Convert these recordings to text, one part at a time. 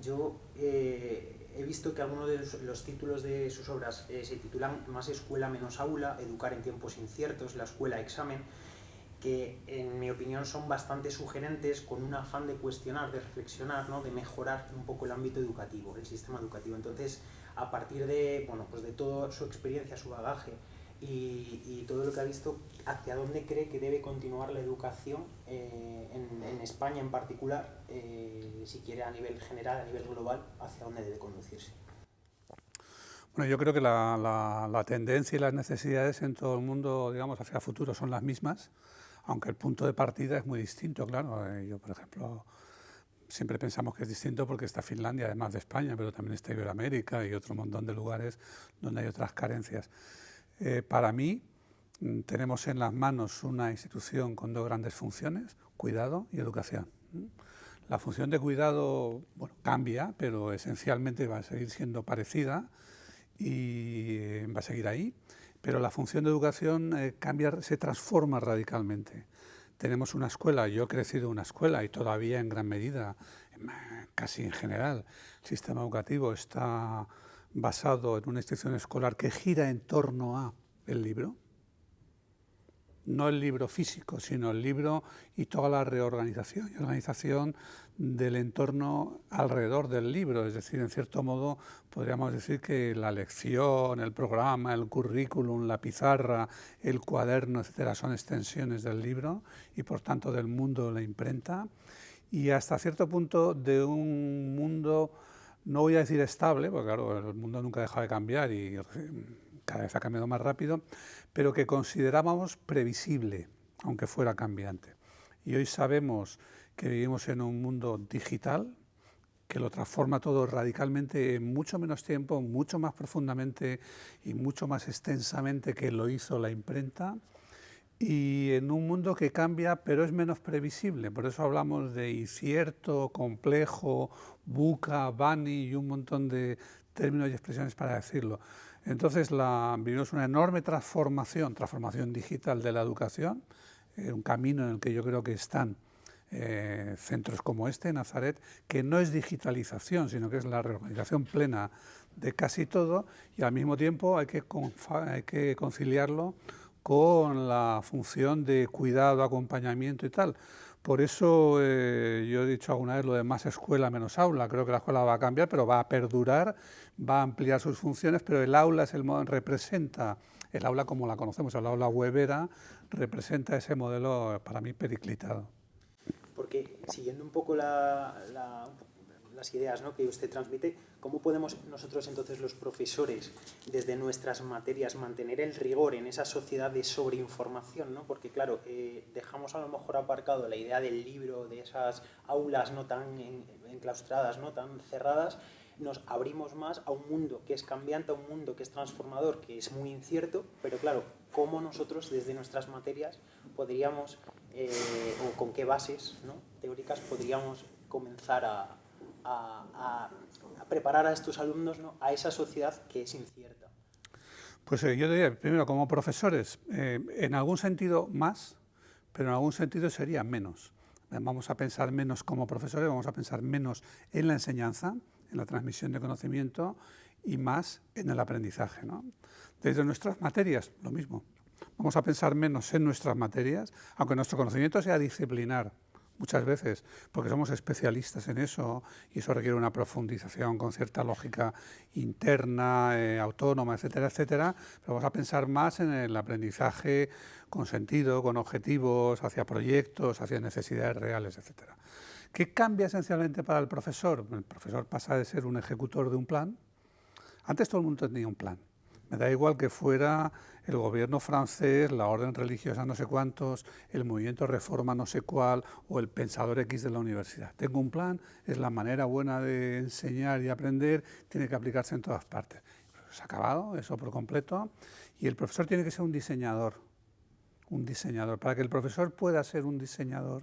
yo he visto que algunos de los títulos de sus obras se titulan Más escuela, menos aula, Educar en tiempos inciertos, La escuela, examen, que en mi opinión son bastante sugerentes, con un afán de cuestionar, de reflexionar, ¿no? De mejorar un poco el ámbito educativo, el sistema educativo. Entonces, a partir de, bueno, pues de toda su experiencia, su bagaje y todo lo que ha visto, ¿hacia dónde cree que debe continuar la educación en España en particular, si quiere a nivel general, a nivel global, hacia dónde debe conducirse? Bueno, yo creo que la tendencia y las necesidades en todo el mundo, digamos, hacia el futuro son las mismas, aunque el punto de partida es muy distinto, claro. Yo, por ejemplo, siempre pensamos que es distinto porque está Finlandia, además de España, pero también está Iberoamérica y otro montón de lugares donde hay otras carencias. Para mí, tenemos en las manos una institución con dos grandes funciones, cuidado y educación. La función de cuidado, bueno, cambia, pero esencialmente va a seguir siendo parecida y va a seguir ahí, pero la función de educación cambia, se transforma radicalmente. Tenemos una escuela, yo he crecido en una escuela y todavía en gran medida, casi en general, el sistema educativo está basado en una institución escolar que gira en torno a el libro, no el libro físico, sino el libro y toda la reorganización y organización del entorno alrededor del libro. Es decir, en cierto modo podríamos decir que la lección, el programa, el currículum, la pizarra, el cuaderno, etcétera, son extensiones del libro y por tanto del mundo de la imprenta y hasta cierto punto de un mundo, no voy a decir estable, porque claro, el mundo nunca deja de cambiar y cada vez ha cambiado más rápido, pero que considerábamos previsible, aunque fuera cambiante. Y hoy sabemos que vivimos en un mundo digital, que lo transforma todo radicalmente en mucho menos tiempo, mucho más profundamente y mucho más extensamente que lo hizo la imprenta, y en un mundo que cambia pero es menos previsible. Por eso hablamos de incierto, complejo, VUCA, BANI y un montón de términos y expresiones para decirlo. Entonces vivimos una enorme transformación digital de la educación, un camino en el que yo creo que están centros como este, Nazaret, que no es digitalización, sino que es la reorganización plena de casi todo, y al mismo tiempo hay que conciliarlo con la función de cuidado, acompañamiento y tal. Por eso yo he dicho alguna vez lo de más escuela, menos aula. Creo que la escuela va a cambiar, pero va a perdurar, va a ampliar sus funciones, pero el aula es representa, el aula como la conocemos, el aula webera, representa ese modelo para mí periclitado. Porque siguiendo un poco las ideas, ¿no?, que usted transmite, ¿cómo podemos nosotros entonces los profesores desde nuestras materias mantener el rigor en esa sociedad de sobreinformación, ¿no? Porque claro, dejamos a lo mejor aparcado la idea del libro, de esas aulas no tan enclaustradas, no tan cerradas, nos abrimos más a un mundo que es cambiante, a un mundo que es transformador, que es muy incierto, pero claro, ¿cómo nosotros desde nuestras materias podríamos, o con qué bases, ¿no?, teóricas podríamos comenzar a preparar a estos alumnos, ¿no?, a esa sociedad que es incierta? Pues yo diría, primero, como profesores, en algún sentido más, pero en algún sentido sería menos. Vamos a pensar menos como profesores, vamos a pensar menos en la enseñanza, en la transmisión de conocimiento y más en el aprendizaje, ¿no? Desde nuestras materias, lo mismo. Vamos a pensar menos en nuestras materias, aunque nuestro conocimiento sea disciplinar, muchas veces, porque somos especialistas en eso y eso requiere una profundización con cierta lógica interna, autónoma, etcétera, etcétera, pero vamos a pensar más en el aprendizaje con sentido, con objetivos, hacia proyectos, hacia necesidades reales, etcétera. ¿Qué cambia esencialmente para el profesor? El profesor pasa de ser un ejecutor de un plan. Antes todo el mundo tenía un plan. Me da igual que fuera el gobierno francés, la orden religiosa no sé cuántos, el movimiento Reforma no sé cuál o el pensador X de la universidad. Tengo un plan, es la manera buena de enseñar y aprender, tiene que aplicarse en todas partes. Se ha acabado eso por completo y el profesor tiene que ser un diseñador. Un diseñador. Para que el profesor pueda ser un diseñador,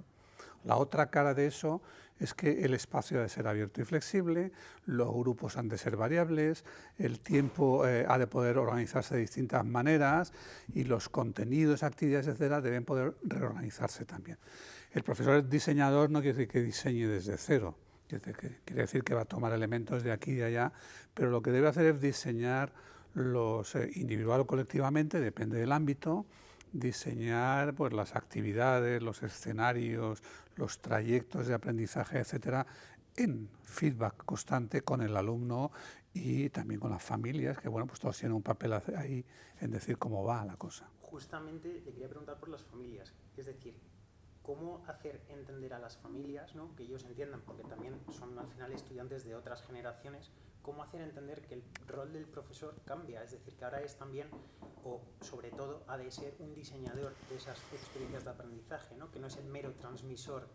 la otra cara de eso es que el espacio ha de ser abierto y flexible, los grupos han de ser variables, el tiempo ha de poder organizarse de distintas maneras y los contenidos, actividades, etcétera, deben poder reorganizarse también. El profesor diseñador no quiere decir que diseñe desde cero, Quiere decir que va a tomar elementos de aquí y de allá, pero lo que debe hacer es diseñar los individual o colectivamente, depende del ámbito, diseñar pues, las actividades, los escenarios, los trayectos de aprendizaje, etcétera, en feedback constante con el alumno y también con las familias, que bueno, pues todos tienen un papel ahí en decir cómo va la cosa. Justamente le quería preguntar por las familias, es decir, ¿cómo hacer entender a las familias, ¿no? Que ellos entiendan, porque también son al final estudiantes de otras generaciones, cómo hacer entender que el rol del profesor cambia, es decir, que ahora es también, o sobre todo, ha de ser un diseñador de esas experiencias de aprendizaje, ¿no? Que no es el mero transmisor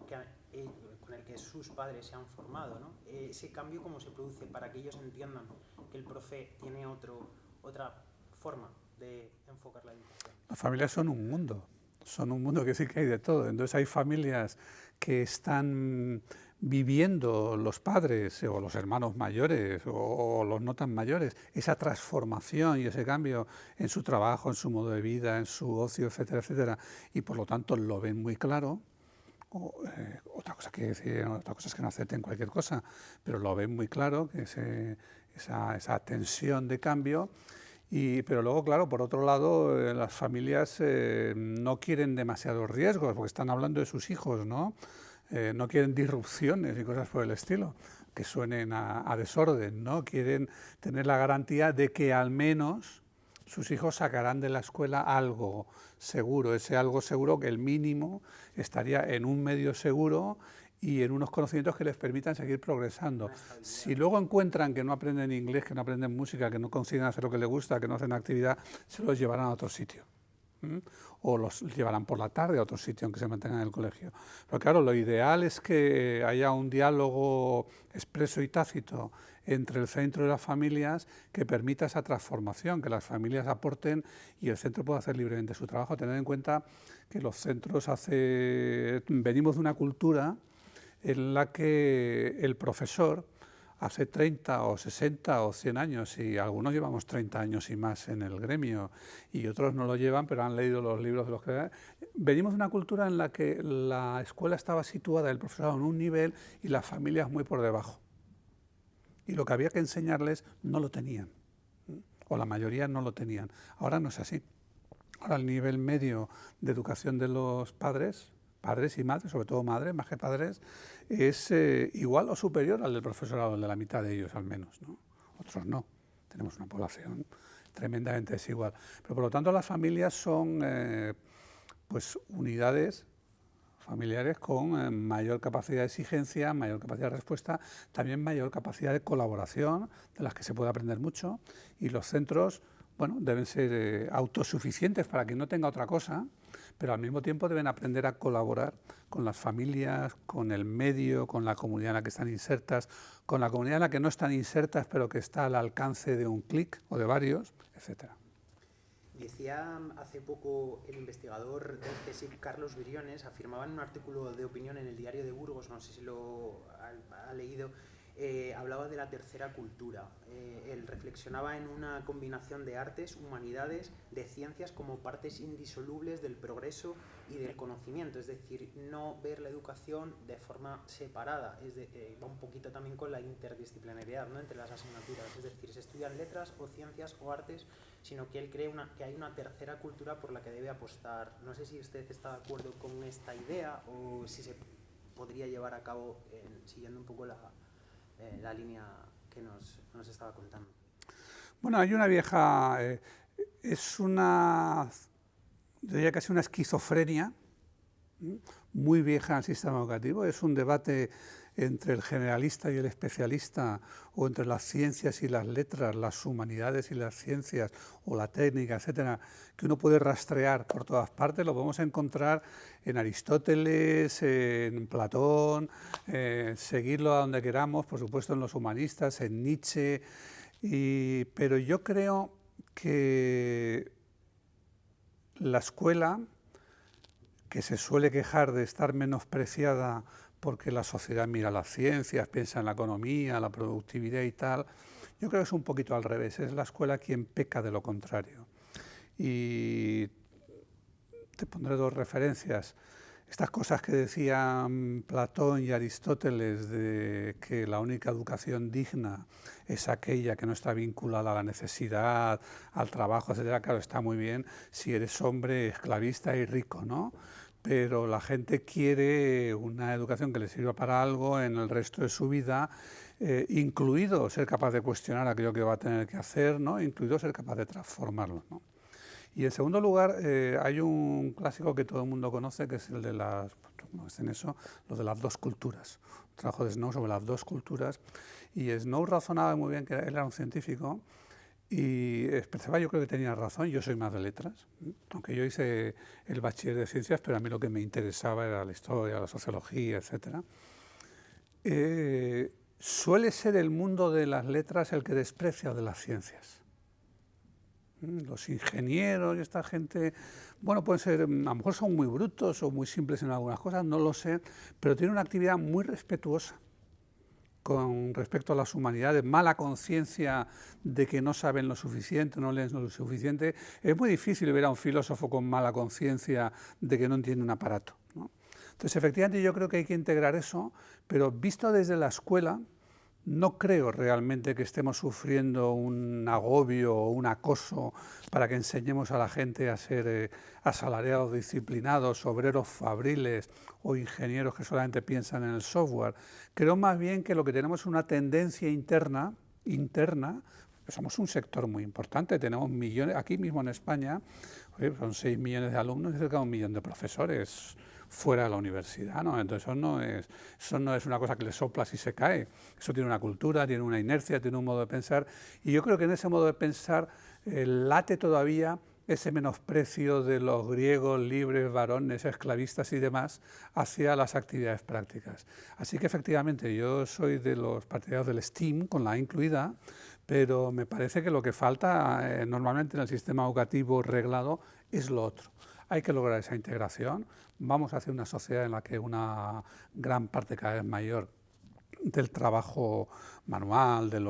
con el que sus padres se han formado, ¿no? Ese cambio, ¿cómo se produce para que ellos entiendan que el profe tiene otra forma de enfocar la educación? Las familias son un mundo que sí que hay de todo. Entonces hay familias que están viviendo los padres o los hermanos mayores o los no tan mayores, esa transformación y ese cambio en su trabajo, en su modo de vida, en su ocio, etcétera, etcétera, y por lo tanto lo ven muy claro. Otra cosa es que no acepten cualquier cosa, pero lo ven muy claro, que esa tensión de cambio. Pero luego, claro, por otro lado, las familias no quieren demasiados riesgos, porque están hablando de sus hijos, ¿no? No quieren disrupciones y cosas por el estilo, que suenen a desorden, ¿no? Quieren tener la garantía de que al menos sus hijos sacarán de la escuela algo seguro, ese algo seguro que el mínimo estaría en un medio seguro y en unos conocimientos que les permitan seguir progresando. Si luego encuentran que no aprenden inglés, que no aprenden música, que no consiguen hacer lo que les gusta, que no hacen actividad, se los llevarán a otro sitio. O los llevarán por la tarde a otro sitio, aunque se mantengan en el colegio. Pero claro, lo ideal es que haya un diálogo expreso y tácito entre el centro y las familias que permita esa transformación, que las familias aporten y el centro pueda hacer libremente su trabajo. Tener en cuenta que los centros venimos de una cultura en la que el profesor hace 30 o 60 o 100 años, y algunos llevamos 30 años y más en el gremio, y otros no lo llevan, pero han leído los libros de los que... Venimos de una cultura en la que la escuela estaba situada, el profesorado en un nivel y las familias muy por debajo. Y lo que había que enseñarles no lo tenían, o la mayoría no lo tenían. Ahora no es así. Ahora el nivel medio de educación de los padres y madres, sobre todo madres, más que padres, es igual o superior al del profesorado, el de la mitad de ellos al menos, ¿no? Otros no, tenemos una población tremendamente desigual. Pero por lo tanto las familias son pues unidades familiares con mayor capacidad de exigencia, mayor capacidad de respuesta, también mayor capacidad de colaboración, de las que se puede aprender mucho, y los centros, bueno, deben ser autosuficientes para que no tenga otra cosa, pero al mismo tiempo deben aprender a colaborar con las familias, con el medio, con la comunidad en la que están insertas, con la comunidad en la que no están insertas, pero que está al alcance de un clic o de varios, etcétera. Decía hace poco el investigador del CSIC, Carlos Briones, afirmaba en un artículo de opinión en el Diario de Burgos, no sé si lo ha leído, hablaba de la tercera cultura. Él reflexionaba en una combinación de artes, humanidades, de ciencias como partes indisolubles del progreso y del conocimiento, es decir, no ver la educación de forma separada, va un poquito también con la interdisciplinariedad, ¿no?, entre las asignaturas, es decir, se estudian letras o ciencias o artes, sino que él cree que hay una tercera cultura por la que debe apostar. No sé si usted está de acuerdo con esta idea o si se podría llevar a cabo siguiendo un poco la línea que nos estaba contando. Bueno, hay una vieja, diría casi una esquizofrenia muy vieja en el sistema educativo. Es un debate entre el generalista y el especialista, o entre las ciencias y las letras, las humanidades y las ciencias, o la técnica, etcétera, que uno puede rastrear por todas partes. Lo podemos encontrar en Aristóteles, en Platón, seguirlo a donde queramos, por supuesto en los humanistas, en Nietzsche, pero yo creo que la escuela, que se suele quejar de estar menospreciada porque la sociedad mira las ciencias, piensa en la economía, la productividad y tal, yo creo que es un poquito al revés, es la escuela quien peca de lo contrario. Y te pondré dos referencias. estas cosas que decían Platón y Aristóteles de que la única educación digna es aquella que no está vinculada a la necesidad, al trabajo, etcétera, claro, está muy bien si eres hombre esclavista y rico, ¿no? Pero la gente quiere una educación que le sirva para algo en el resto de su vida, incluido ser capaz de cuestionar aquello que va a tener que hacer, ¿no? Incluido ser capaz de transformarlo, ¿no? Y en segundo lugar, hay un clásico que todo el mundo conoce, que es el de las, no es en eso, lo de las dos culturas. Un trabajo de Snow sobre las dos culturas. Y Snow razonaba muy bien, que él era un científico, y expresaba, yo creo que tenía razón, yo soy más de letras, aunque yo hice el bachiller de ciencias, pero a mí lo que me interesaba era la historia, la sociología, etc. Suele ser el mundo de las letras el que desprecia de las ciencias. Los ingenieros y esta gente, bueno, pueden ser, a lo mejor son muy brutos o muy simples en algunas cosas, no lo sé, pero tienen una actividad muy respetuosa con respecto a las humanidades, mala conciencia de que no saben lo suficiente, no leen lo suficiente. Es muy difícil ver a un filósofo con mala conciencia de que no entiende un aparato, ¿no? Entonces, efectivamente, yo creo que hay que integrar eso, pero visto desde la escuela, no creo realmente que estemos sufriendo un agobio o un acoso para que enseñemos a la gente a ser asalariados, disciplinados, obreros fabriles o ingenieros que solamente piensan en el software. Creo más bien que lo que tenemos es una tendencia interna, somos un sector muy importante, tenemos millones, aquí mismo en España, son 6 millones de alumnos y cerca de 1 millón de profesores fuera de la universidad, ¿no? Entonces eso no es una cosa que le soplas y se cae, eso tiene una cultura, tiene una inercia, tiene un modo de pensar, y yo creo que en ese modo de pensar late todavía ese menosprecio de los griegos libres, varones, esclavistas y demás hacia las actividades prácticas. Así que efectivamente yo soy de los partidarios del STEAM, con la A incluida, pero me parece que lo que falta normalmente en el sistema educativo reglado es lo otro. Hay que lograr esa integración. Vamos hacia una sociedad en la que una gran parte cada vez mayor del trabajo manual, de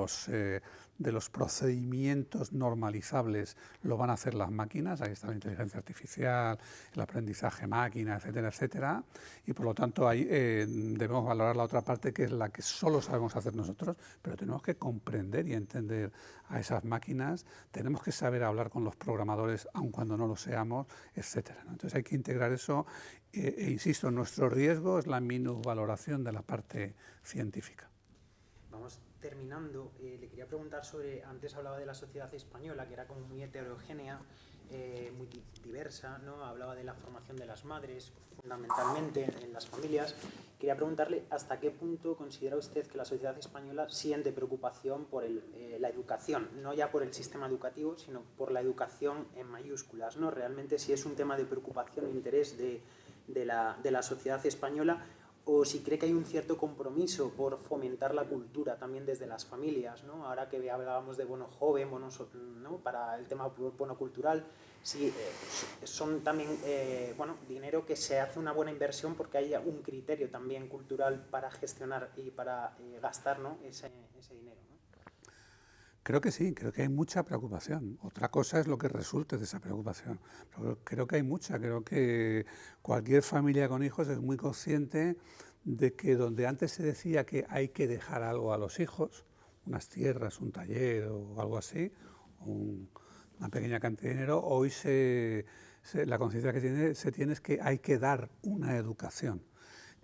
los procedimientos normalizables lo van a hacer las máquinas, ahí está la inteligencia artificial, el aprendizaje máquina, etcétera, etcétera, y por lo tanto ahí debemos valorar la otra parte, que es la que solo sabemos hacer nosotros, pero tenemos que comprender y entender a esas máquinas, tenemos que saber hablar con los programadores, aun cuando no lo seamos, etcétera, ¿no? Entonces hay que integrar eso, insisto, nuestro riesgo es la minusvaloración de la parte científica. Vamos terminando. Le quería preguntar sobre, antes hablaba de la sociedad española, que era como muy heterogénea, muy diversa, ¿no? Hablaba de la formación de las madres, fundamentalmente en las familias. Quería preguntarle hasta qué punto considera usted que la sociedad española siente preocupación por la educación, no ya por el sistema educativo, sino por la educación en mayúsculas, ¿no? Realmente si es un tema de preocupación e interés de la sociedad española, o si cree que hay un cierto compromiso por fomentar la cultura también desde las familias, ¿no? Ahora que hablábamos de bono joven, ¿no? Para el tema bono cultural, si son también dinero que se hace una buena inversión porque hay un criterio también cultural para gestionar y para gastar, ¿no? ese dinero, ¿no? Creo que sí, creo que hay mucha preocupación. Otra cosa es lo que resulte de esa preocupación. Pero creo que hay mucha, creo que cualquier familia con hijos es muy consciente de que donde antes se decía que hay que dejar algo a los hijos, unas tierras, un taller o algo así, una pequeña cantidad de dinero, hoy la conciencia que se tiene es que hay que dar una educación,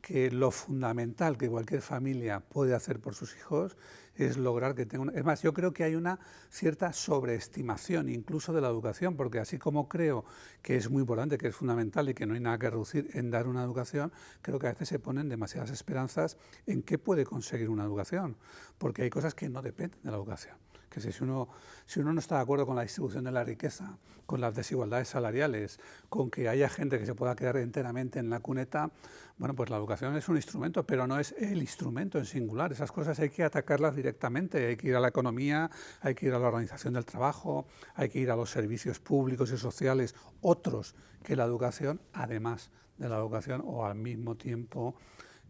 que lo fundamental que cualquier familia puede hacer por sus hijos es lograr que tengan... Es más, yo creo que hay una cierta sobreestimación incluso de la educación, porque así como creo que es muy importante, que es fundamental y que no hay nada que reducir en dar una educación, creo que a veces se ponen demasiadas esperanzas en qué puede conseguir una educación, porque hay cosas que no dependen de la educación. Que si uno no está de acuerdo con la distribución de la riqueza, con las desigualdades salariales, con que haya gente que se pueda quedar enteramente en la cuneta, bueno, pues la educación es un instrumento, pero no es el instrumento en singular. Esas cosas hay que atacarlas directamente, hay que ir a la economía, hay que ir a la organización del trabajo, hay que ir a los servicios públicos y sociales, otros que la educación, además de la educación o al mismo tiempo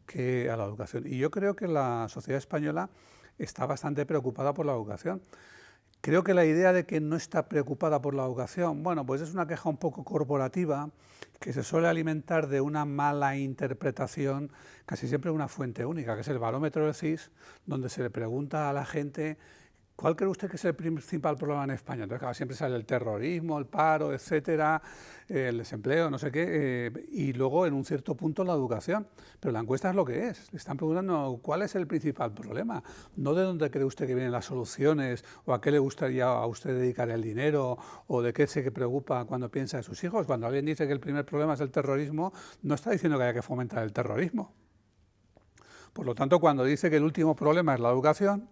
que a la educación. Y yo creo que la sociedad española está bastante preocupada por la educación. Creo que la idea de que no está preocupada por la educación, bueno, pues es una queja un poco corporativa que se suele alimentar de una mala interpretación, casi siempre una fuente única, que es el barómetro del CIS, donde se le pregunta a la gente ¿cuál cree usted que es el principal problema en España? Entonces, claro, siempre sale el terrorismo, el paro, etcétera, el desempleo, no sé qué, y luego en un cierto punto la educación. Pero la encuesta es lo que es. Le están preguntando cuál es el principal problema, no de dónde cree usted que vienen las soluciones, o a qué le gustaría a usted dedicar el dinero, o de qué se preocupa cuando piensa en sus hijos. Cuando alguien dice que el primer problema es el terrorismo, no está diciendo que haya que fomentar el terrorismo. Por lo tanto, cuando dice que el último problema es la educación,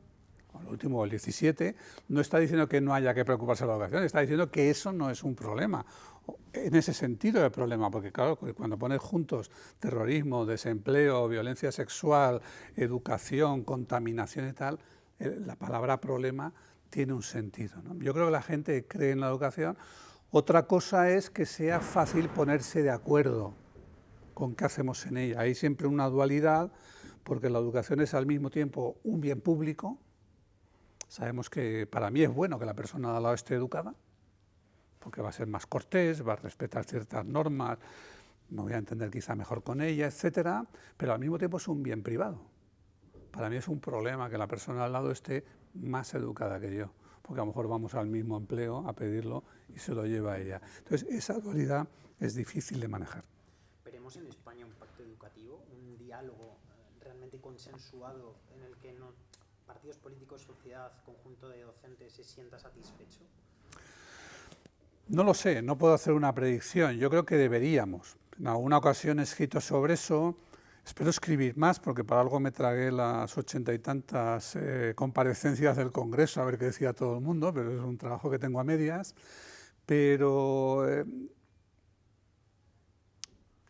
el último, el 17, no está diciendo que no haya que preocuparse de la educación, está diciendo que eso no es un problema. En ese sentido el problema, porque claro, cuando pones juntos terrorismo, desempleo, violencia sexual, educación, contaminación y tal, la palabra problema tiene un sentido, ¿no? Yo creo que la gente cree en la educación. Otra cosa es que sea fácil ponerse de acuerdo con qué hacemos en ella. Hay siempre una dualidad, porque la educación es al mismo tiempo un bien público. Sabemos que para mí es bueno que la persona de al lado esté educada, porque va a ser más cortés, va a respetar ciertas normas, me voy a entender quizá mejor con ella, etcétera, pero al mismo tiempo es un bien privado. Para mí es un problema que la persona al lado esté más educada que yo, porque a lo mejor vamos al mismo empleo a pedirlo y se lo lleva a ella. Entonces, esa dualidad es difícil de manejar. ¿Veremos en España un pacto educativo, un diálogo realmente consensuado en el que partidos políticos, sociedad, conjunto de docentes se sienta satisfecho? No lo sé, no puedo hacer una predicción. Yo creo que deberíamos. En alguna ocasión he escrito sobre eso. Espero escribir más, porque para algo me tragué las 80 y tantas comparecencias del Congreso, a ver qué decía todo el mundo, pero es un trabajo que tengo a medias. Pero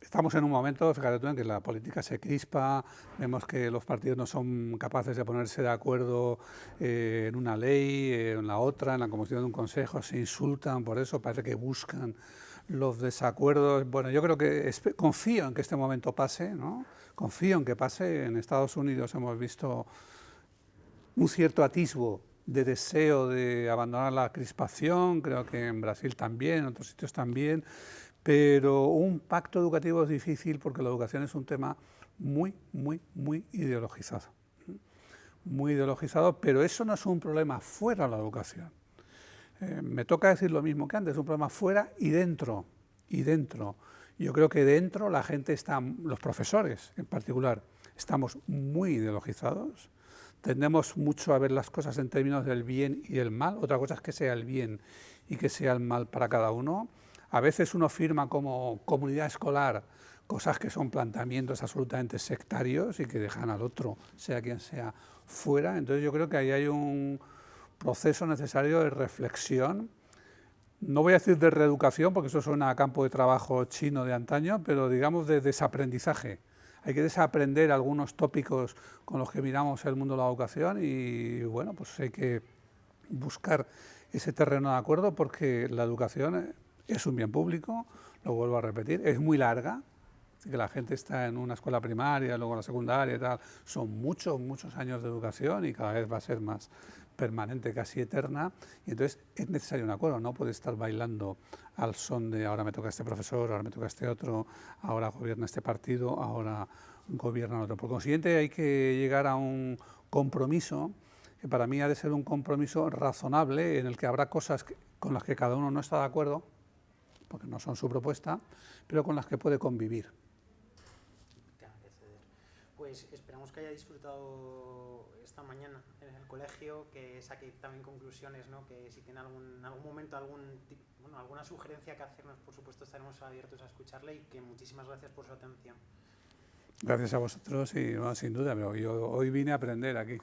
estamos en un momento, fíjate tú, en que la política se crispa, vemos que los partidos no son capaces de ponerse de acuerdo en una ley, en la otra, en la composición de un consejo, se insultan por eso, parece que buscan los desacuerdos. Bueno, yo creo que confío en que este momento pase, ¿no? Confío en que pase. En Estados Unidos hemos visto un cierto atisbo de deseo de abandonar la crispación, creo que en Brasil también, en otros sitios también. Pero un pacto educativo es difícil porque la educación es un tema muy ideologizado. Muy ideologizado, pero eso no es un problema fuera de la educación. Me toca decir lo mismo que antes, es un problema fuera y dentro. Yo creo que dentro la gente está, los profesores en particular, estamos muy ideologizados. Tendemos mucho a ver las cosas en términos del bien y del mal. Otra cosa es que sea el bien y que sea el mal para cada uno. A veces uno firma como comunidad escolar cosas que son planteamientos absolutamente sectarios y que dejan al otro, sea quien sea, fuera. Entonces yo creo que ahí hay un proceso necesario de reflexión. No voy a decir de reeducación, porque eso suena a campo de trabajo chino de antaño, pero digamos de desaprendizaje. Hay que desaprender algunos tópicos con los que miramos el mundo de la educación y bueno, pues hay que buscar ese terreno de acuerdo porque la educación es un bien público, lo vuelvo a repetir, es muy larga, así que la gente está en una escuela primaria, luego en la secundaria y tal, son muchos años de educación y cada vez va a ser más permanente, casi eterna, y entonces es necesario un acuerdo, no puede estar bailando al son de ahora me toca este profesor, ahora me toca este otro, ahora gobierna este partido, ahora gobierna otro. Por consiguiente hay que llegar a un compromiso que para mí ha de ser un compromiso razonable en el que habrá cosas con las que cada uno no está de acuerdo, porque no son su propuesta, pero con las que puede convivir. Pues esperamos que haya disfrutado esta mañana en el colegio, que saque también conclusiones, ¿no? Que si tiene algún momento alguna sugerencia que hacernos, por supuesto estaremos abiertos a escucharle y que muchísimas gracias por su atención. Gracias a vosotros y no, sin duda, pero yo hoy vine a aprender aquí.